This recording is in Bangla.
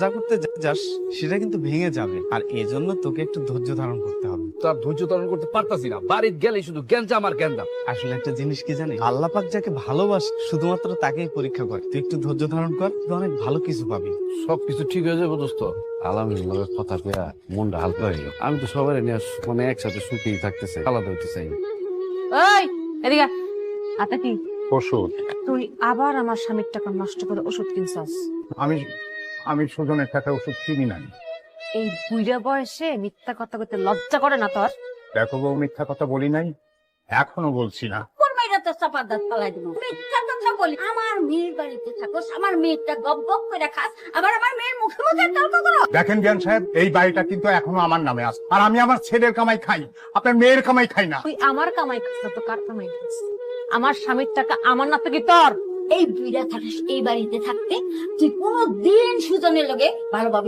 যা করতে যাস সেটা কিন্তু ভেঙে যাবে, আর এজন্য তোকে একটু ধৈর্য ধারণ করতে হবে। তার ধৈর্য ধারণ করতে পারতাছি না, বাড়িতে গেলে শুধু গ্যাঞ্জাম আর গ্যাঞ্জাম। আসলে একটা জিনিস কি জানিস, আল্লাহ পাক যাকে ভালোবাসে শুধুমাত্র তাকেই পরীক্ষা করে। তুই একটু ধৈর্য ধারণ কর, তুই অনেক ভালো কিছু পাবি। সবকিছু ঠিক হয়ে যাবে দোস্ত। আলহামদুলিল্লাহ, কথা পেয়া মনটা হালকা হয়ে গেল। আমি তো সবাই নিয়ে মানে একসাথে সুখেই থাকতে চাই, আলাদা হইতে চাই না। ওই এদিকে আতা কি ওষুধ। তুই আবার আমার স্বামীর টাকা নষ্ট করে ওষুধ কিনছস? আমি আমি সুজনের টাকায় ওষুধ কিনি নাই। এই বুইড়া বয়সে মিথ্যা কথা কইতে লজ্জা করে না তোর? দেখো বউ, মিথ্যা কথা বলি নাই, এখনো বলছি না। তো চাপার দাঁত পালাই দিব। মিথ্যা কথা বলি, আমার মেয়ের বাড়িতে থাকোস, আমার মেয়েটা গপ গপ করে খাস, আবার আমার মেয়ের মুখে মুখে তর্ক করো। দেখেন জ্ঞান সাহেব, এই বাড়িটা কিন্তু এখনো আমার নামে আছে, আর আমি আমার ছেলের কামাই খাই, আপনার মেয়ের কামাই খাই না। তুই আমার কামাই খাস না তো কার কামাই খাস? আমার স্বামীর টাকা আমার না তো কি তোর? এই বুইড়া থাকিস এই বাড়িতে থাকতে, তুই কোনোদিন সুজনের লগে ভালোভাবে